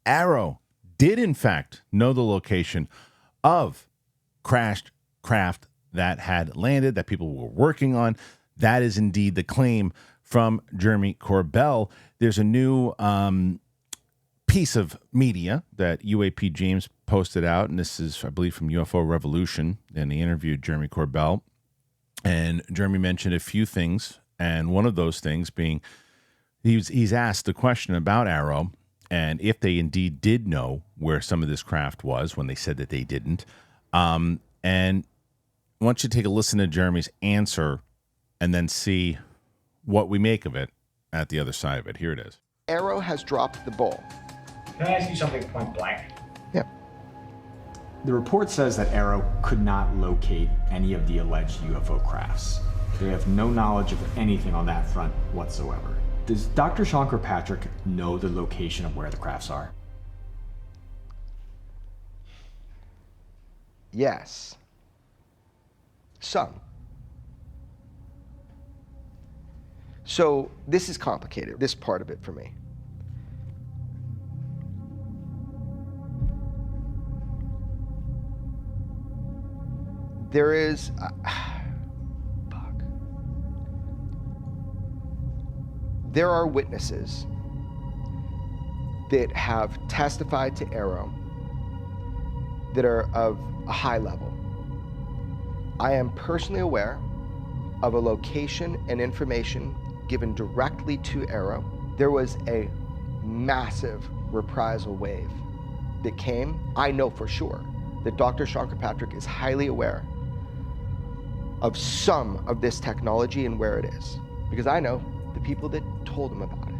AARo did, in fact, know the location of crashed craft that had landed, that people were working on. That is indeed the claim from Jeremy Corbell. There's a new piece of media that UAP James posted out, and this is, I believe, from UFO Revolution, and they interviewed Jeremy Corbell. And Jeremy mentioned a few things, and one of those things being he's asked the question about AARo and if they indeed did know where some of this craft was when they said that they didn't. And I want you to take a listen to Jeremy's answer and then see what we make of it at the other side of it. Here it is. AARo has dropped the ball. Can I ask you something point blank? Yeah. The report says that AARo could not locate any of the alleged UFO crafts. They have no knowledge of anything on that front whatsoever. Does Dr. Sean Kirkpatrick know the location of where the crafts are? Yes. Some. So this is complicated, this part of it for me. There is, there are witnesses that have testified to AARo that are of a high level. I am personally aware of a location and information given directly to AARo. There was a massive reprisal wave that came. I know for sure that Dr. Sean Kirkpatrick is highly aware of some of this technology and where it is, because I know the people that told him about it.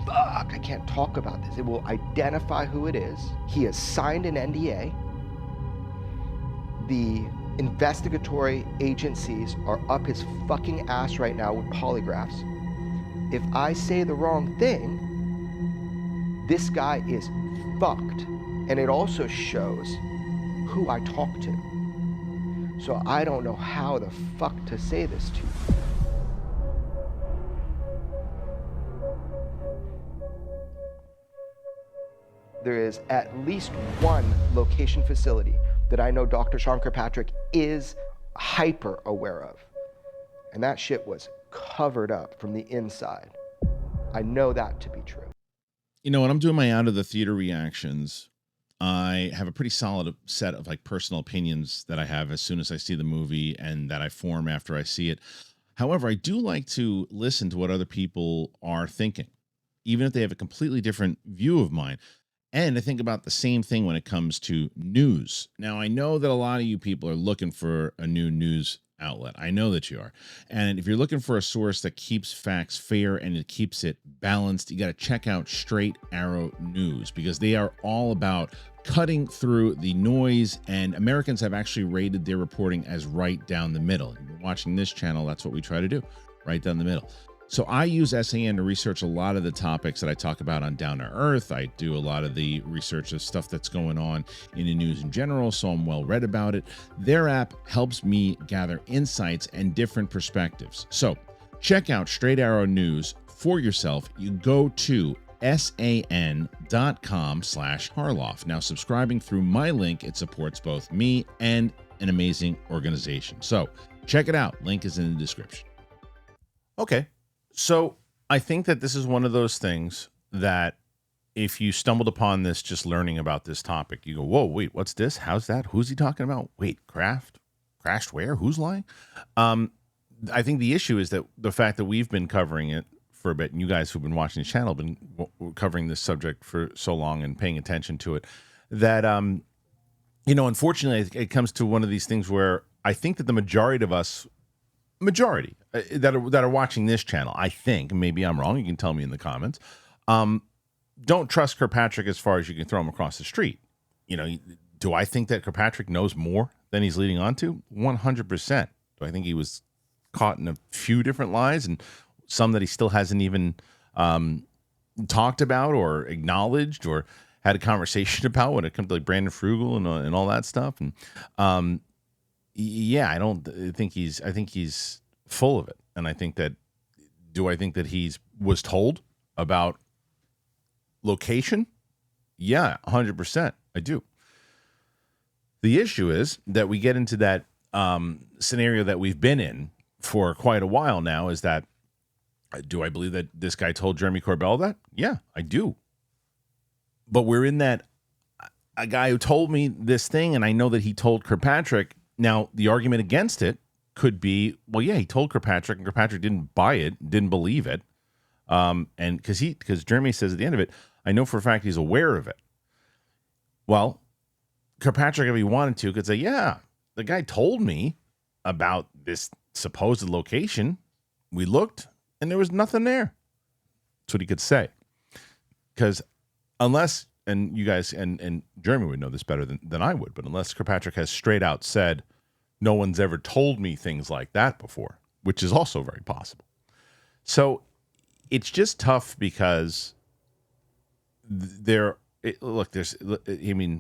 Fuck, I can't talk about this. It will identify who it is. He has signed an NDA. The investigatory agencies are up his fucking ass right now with polygraphs. If I say the wrong thing, this guy is fucked. And it also shows who I talk to. So I don't know how the fuck to say this to you. There is at least one location facility that I know Dr. Sean Kirkpatrick is hyper aware of. And that shit was covered up from the inside. I know that to be true. You know, when I'm doing my out of the theater reactions, I have a pretty solid set of like personal opinions that I have as soon as I see the movie and that I form after I see it. However, I do like to listen to what other people are thinking, even if they have a completely different view of mine. And I think about the same thing when it comes to news. Now, I know that a lot of you people are looking for a new news outlet. I know that you are. And if you're looking for a source that keeps facts fair and it keeps it balanced, you got to check out Straight Arrow News, because they are all about cutting through the noise, and Americans have actually rated their reporting as right down the middle. If you're watching this channel, that's what we try to do, right down the middle. So I use SAN to research a lot of the topics that I talk about on Down to Earth. I do a lot of the research of stuff that's going on in the news in general, so I'm well read about it. Their app helps me gather insights and different perspectives. So check out Straight Arrow News for yourself. You go to san.com/Harloff. Now, subscribing through my link, it supports both me and an amazing organization. So check it out. Link is in the description. Okay. So I think that this is one of those things that if you stumbled upon this just learning about this topic, you go, whoa, wait, what's this? How's that? Who's he talking about? Wait, crashed where? Who's lying? I think the issue is that the fact that we've been covering it for a bit, and you guys who've been watching the channel have been covering this subject for so long and paying attention to it, that, unfortunately, it comes to one of these things where I think that the majority of us, that are watching this channel, I think, maybe I'm wrong, you can tell me in the comments, don't trust Kirkpatrick as far as you can throw him across the street. Do I think that Kirkpatrick knows more than he's leading on to? 100%. Do I think he was caught in a few different lies and some that he still hasn't even talked about or acknowledged or had a conversation about when it comes to like Brandon Frugal and all that stuff? And I think he's full of it. And I think that Do I think that was told about location? Yeah, 100%. I do. The issue is that we get into that scenario that we've been in for quite a while now, is that, do I believe that this guy told Jeremy Corbell that? Yeah, I do. But we're in that, a guy who told me this thing, and I know that he told Kirkpatrick. Now, the argument against it could be, well, yeah, he told Kirkpatrick, and Kirkpatrick didn't buy it, didn't believe it. And because Jeremy says at the end of it, I know for a fact he's aware of it. Well, Kirkpatrick, if he wanted to, could say, yeah, the guy told me about this supposed location. We looked, and there was nothing there. That's what he could say. Because unless, and you guys, and Jeremy would know this better than I would, but unless Kirkpatrick has straight out said, no one's ever told me things like that before, which is also very possible. So it's just tough because the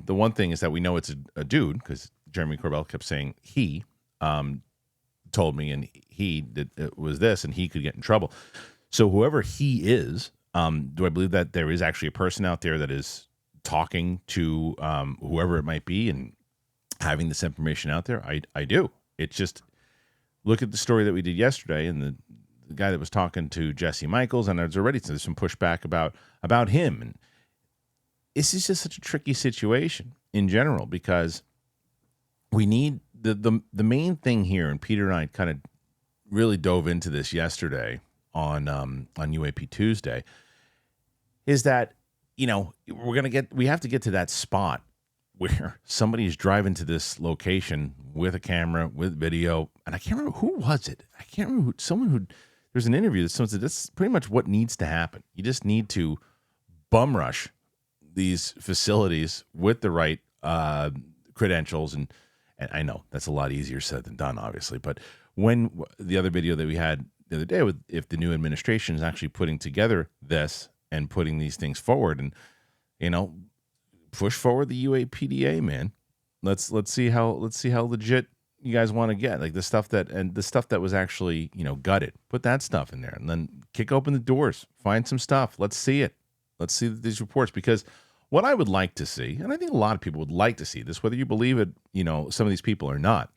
one thing is that we know it's a dude, because Jeremy Corbell kept saying he told me, and he did, it was this, and he could get in trouble. So whoever he is, do I believe that there is actually a person out there that is talking to whoever it might be and having this information out there? I do. It's just, look at the story that we did yesterday, and the guy that was talking to Jesse Michaels, and there's some pushback about him. And this is just such a tricky situation in general, because we need the main thing here, and Peter and I kind of really dove into this yesterday on UAP Tuesday, is that, we have to get to that spot where somebody's driving to this location with a camera, with video, and I can't remember who was it. I can't remember there's an interview that someone said that's pretty much what needs to happen. You just need to bum rush these facilities with the right credentials, and I know that's a lot easier said than done, obviously. But when the other video that we had the other day, with if the new administration is actually putting together this and putting these things forward, and push forward the UAPDA, man. Let's see how legit you guys want to get, like the stuff that was actually gutted. Put that stuff in there, and then kick open the doors, find some stuff. Let's see it. Let's see these reports, because what I would like to see, and I think a lot of people would like to see this, whether you believe it, some of these people or not,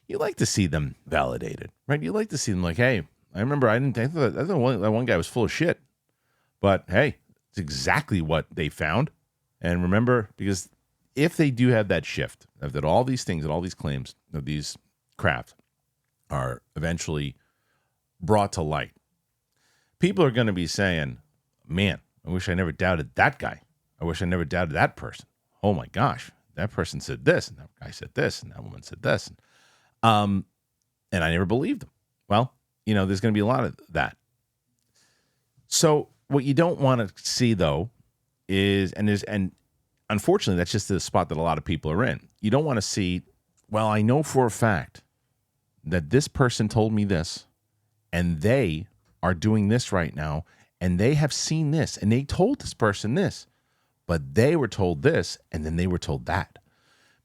you like to see them validated, right? You like to see them like, hey, I remember I thought that one guy was full of shit, but hey, it's exactly what they found. And remember, because if they do have that shift, that all these things, that all these claims of these craft are eventually brought to light, people are going to be saying, man, I wish I never doubted that guy. I wish I never doubted that person. Oh my gosh, that person said this, and that guy said this, and that woman said this. And I never believed them. Well, there's going to be a lot of that. So what you don't want to see, though, is, and unfortunately, that's just the spot that a lot of people are in. You don't want to see, well, I know for a fact that this person told me this, and they are doing this right now, and they have seen this, and they told this person this, but they were told this, and then they were told that.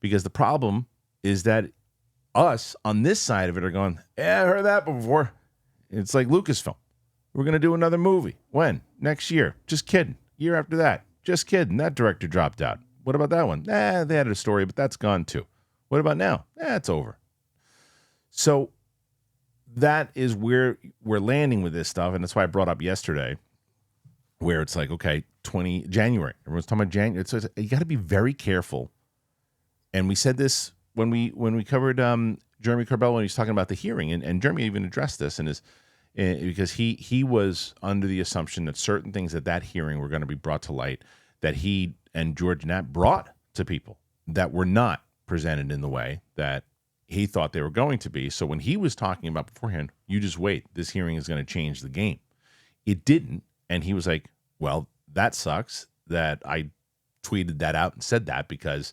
Because the problem is that us on this side of it are going, yeah, I heard that before. It's like Lucasfilm. We're going to do another movie. When? Next year. Just kidding. Year after that. Just kidding. That director dropped out. What about that one? They had a story, but that's gone too. What about now? It's over. So that is where we're landing with this stuff, and that's why I brought up yesterday, where it's like, okay, January. Everyone's talking about January. So you got to be very careful. And we said this when we covered Jeremy Corbell when he was talking about the hearing, and Jeremy even addressed this because he was under the assumption that certain things at that hearing were going to be brought to light that he and George Knapp brought to people that were not presented in the way that he thought they were going to be. So when he was talking about beforehand, you just wait, this hearing is going to change the game. It didn't. And he was like, well, that sucks that I tweeted that out and said that, because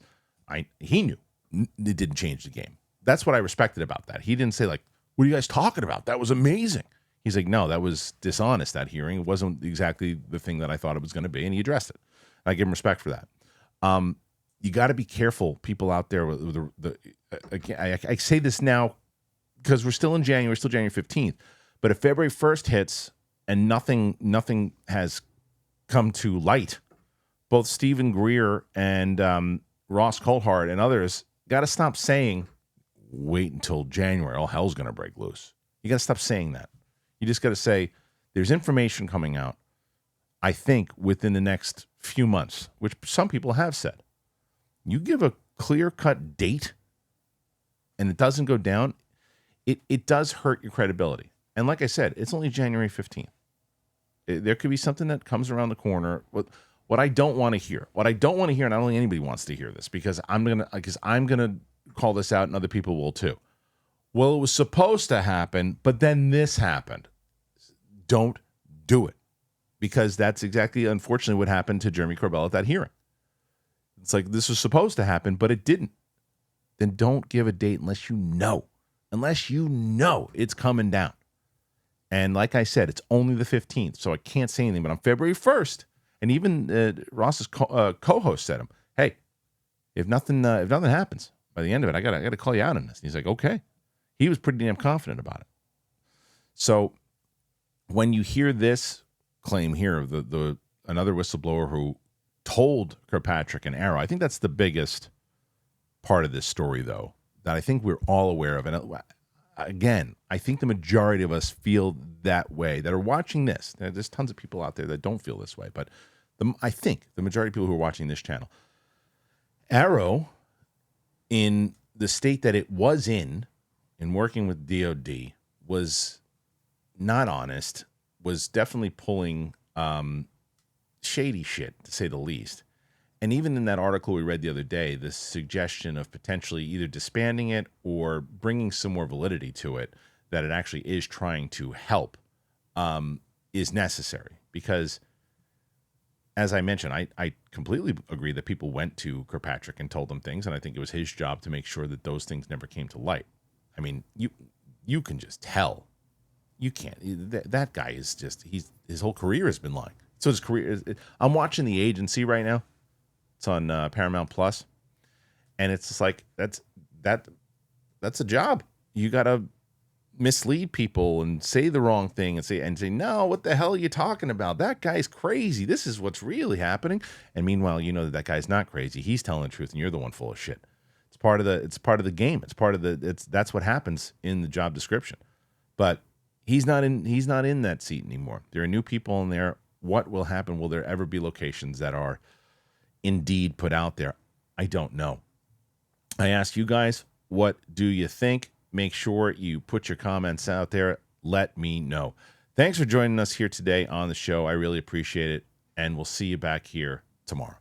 he knew it didn't change the game. That's what I respected about that. He didn't say like, what are you guys talking about? That was amazing. He's like, no, that was dishonest, that hearing. It wasn't exactly the thing that I thought it was going to be, and he addressed it. I give him respect for that. You got to be careful, people out there. I say this now because we're still in January, still January 15th. But if February 1st hits, and nothing has come to light. Both Stephen Greer and Ross Coulthard and others got to stop saying, wait until January, all hell's going to break loose. You got to stop saying that. You just got to say, there's information coming out, I think, within the next few months, which some people have said. You give a clear-cut date and it doesn't go down, it does hurt your credibility. And like I said, it's only January 15th. There could be something that comes around the corner. What I don't want to hear, and I don't think anybody wants to hear this, because I'm gonna call this out, and other people will too. Well, it was supposed to happen, but then this happened. Don't do it, because that's exactly, unfortunately, what happened to Jeremy Corbell at that hearing. It's like, this was supposed to happen, but it didn't. Then don't give a date unless you know it's coming down. And like I said, it's only the 15th, so I can't say anything. But on February 1st, and even Ross's co-host said him, hey, if nothing happens by the end of it, I gotta call you out on this. And he's like, okay. He was pretty damn confident about it. So when you hear this claim here of the another whistleblower who told Kirkpatrick and AARo, I think that's the biggest part of this story, though, that I think we're all aware of. And again, I think the majority of us feel that way, that are watching this. There's tons of people out there that don't feel this way, but I think the majority of people who are watching this channel, AARo, in the state that it was in working with DOD, was not honest, was definitely pulling shady shit, to say the least. And even in that article we read the other day, the suggestion of potentially either disbanding it or bringing some more validity to it, that it actually is trying to help, is necessary. Because, as I mentioned, I completely agree that people went to Kirkpatrick and told them things, and I think it was his job to make sure that those things never came to light. I mean, you can just tell. You can't. That guy is just, his whole career has been lying. So his career, I'm watching The Agency right now. It's on Paramount Plus, and it's just like that's a job. You got to mislead people and say the wrong thing and say no, what the hell are you talking about? That guy's crazy. This is what's really happening. And meanwhile, you know that guy's not crazy. He's telling the truth, and you're the one full of shit. It's part of the game. That's what happens in the job description. But he's not in that seat anymore. There are new people in there. What will happen? Will there ever be locations that are indeed put out there? I don't know. I ask you guys, what do you think? Make sure you put your comments out there. Let me know. Thanks for joining us here today on the show. I really appreciate it, and we'll see you back here tomorrow.